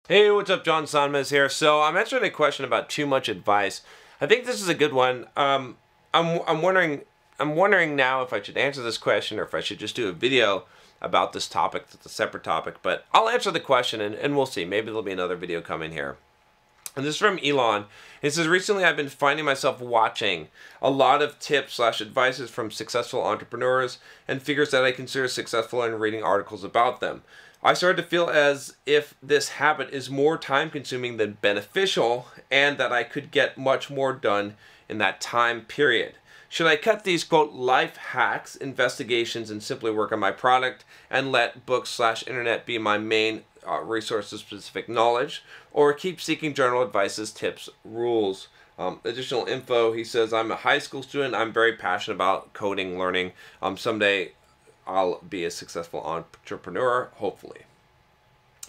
Hey, what's up? John Sonmez here. So I'm answering a question about too much advice. I think this is a good one. I'm wondering now if I should answer this question or if I should just do a video about this topic. It's a separate topic, but I'll answer the question and we'll see. Maybe there'll be another video coming here. And this is from Elon. It says, recently I've been finding myself watching a lot of tips/advices from successful entrepreneurs and figures that I consider successful and reading articles about them. I started to feel as if this habit is more time consuming than beneficial and that I could get much more done in that time period. Should I cut these, quote, life hacks, investigations, and simply work on my product and let books/internet be my main resource of specific knowledge, or keep seeking journal advices, tips, rules? Additional info, he says, I'm a high school student. I'm very passionate about coding, learning. Someday I'll be a successful entrepreneur, hopefully.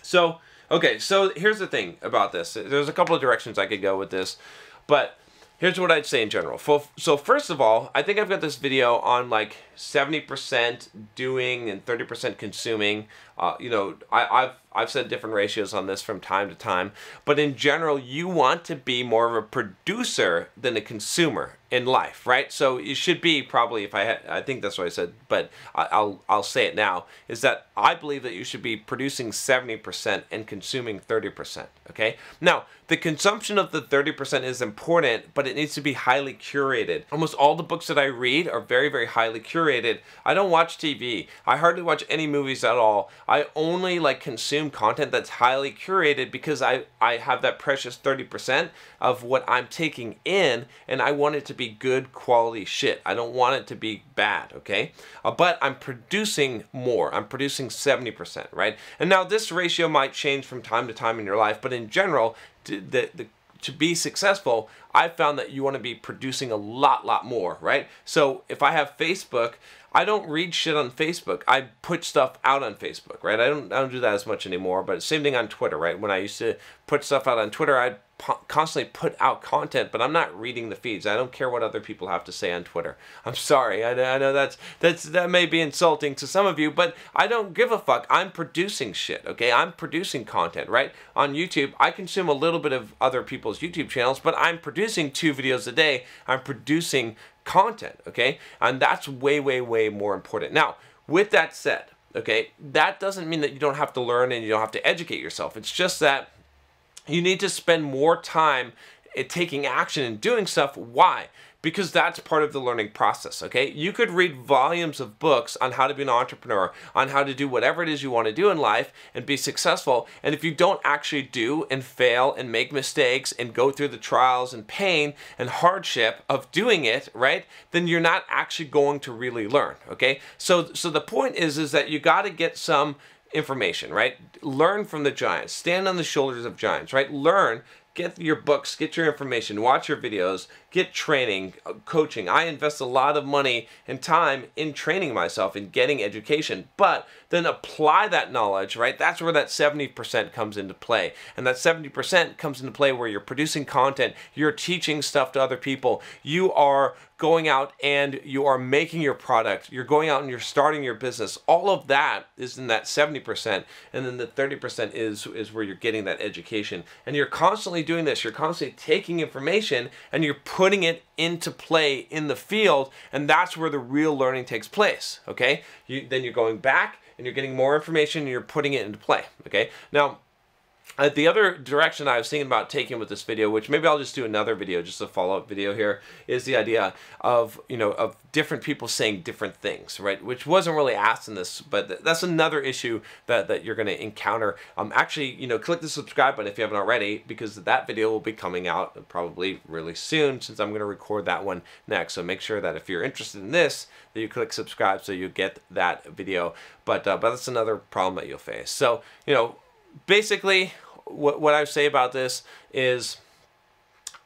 So, okay, so here's the thing about this. There's a couple of directions I could go with this, but here's what I'd say in general. So first of all, I think I've got this video on like 70% doing and 30% consuming. I've said different ratios on this from time to time, but in general, you want to be more of a producer than a consumer in life, right? So you should be probably, I think that's what I said, but I'll say it now, is that I believe that you should be producing 70% and consuming 30%, okay? Now, the consumption of the 30% is important, but it needs to be highly curated. Almost all the books that I read are very, very highly curated. I don't watch TV. I hardly watch any movies at all. I only consume content that's highly curated because I have that precious 30% of what I'm taking in, and I want it to be good quality shit. I don't want it to be bad, okay? But I'm producing more. I'm producing 70%, right? And now this ratio might change from time to time in your life, but in general, to be successful, I've found that you want to be producing a lot more, right? So if I have Facebook, I don't read shit on Facebook. I put stuff out on Facebook, right? I don't do that as much anymore, but same thing on Twitter, right? When I used to put stuff out on Twitter, I'd constantly put out content, but I'm not reading the feeds. I don't care what other people have to say on Twitter. I'm sorry. I know that may be insulting to some of you, but I don't give a fuck. I'm producing shit, okay? I'm producing content, right? On YouTube, I consume a little bit of other people's YouTube channels, but I'm producing 2 videos a day. I'm producing content, okay? And that's way more important. Now, with that said, okay, that doesn't mean that you don't have to learn and you don't have to educate yourself. It's just that you need to spend more time taking action and doing stuff. Why? Because that's part of the learning process, okay? You could read volumes of books on how to be an entrepreneur, on how to do whatever it is you want to do in life and be successful. And if you don't actually do and fail and make mistakes and go through the trials and pain and hardship of doing it, right, then you're not actually going to really learn, okay? So the point is that you got to get some information, right? Learn from the giants. Stand on the shoulders of giants, right? Learn. Get your books, get your information, watch your videos, get training, coaching. I invest a lot of money and time in training myself and getting education, but then apply that knowledge, right? That's where that 70% comes into play. And that 70% comes into play where you're producing content, you're teaching stuff to other people, you are going out and you are making your product, you're going out and you're starting your business. All of that is in that 70%, and then the 30% is where you're getting that education. And you're constantly doing this, you're constantly taking information and you're putting it into play in the field, and that's where the real learning takes place, okay? Then you're going back and you're getting more information and you're putting it into play, okay? Now, the other direction I was thinking about taking with this video, which maybe I'll just do another video, just a follow-up video here, is the idea of, of different people saying different things, right? Which wasn't really asked in this, but that's another issue that you're going to encounter. Actually, click the subscribe button if you haven't already, because that video will be coming out probably really soon, since I'm going to record that one next. So make sure that if you're interested in this, that you click subscribe so you get that video. But that's another problem that you'll face. So, basically, what I say about this is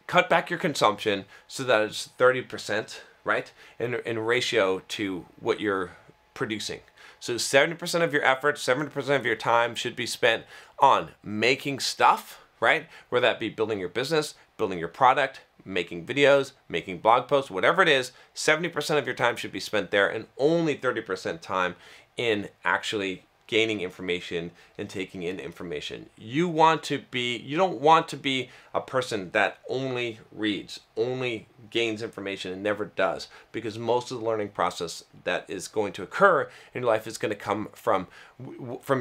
cut back your consumption so that it's 30%, right? In ratio to what you're producing. So 70% of your effort, 70% of your time should be spent on making stuff, right? Whether that be building your business, building your product, making videos, making blog posts, whatever it is, 70% of your time should be spent there, and only 30% time in actually gaining information and taking in information. You don't want to be a person that only reads, only gains information and never does, because most of the learning process that is going to occur in your life is going to come from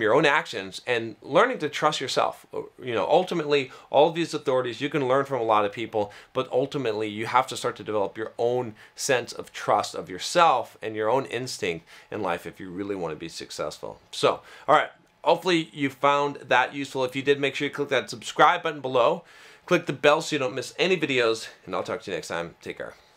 your own actions and learning to trust yourself. Ultimately, all of these authorities, you can learn from a lot of people, but ultimately you have to start to develop your own sense of trust of yourself and your own instinct in life if you really want to be successful. So, all right, hopefully you found that useful. If you did, make sure you click that subscribe button below. Click the bell so you don't miss any videos, and I'll talk to you next time. Take care.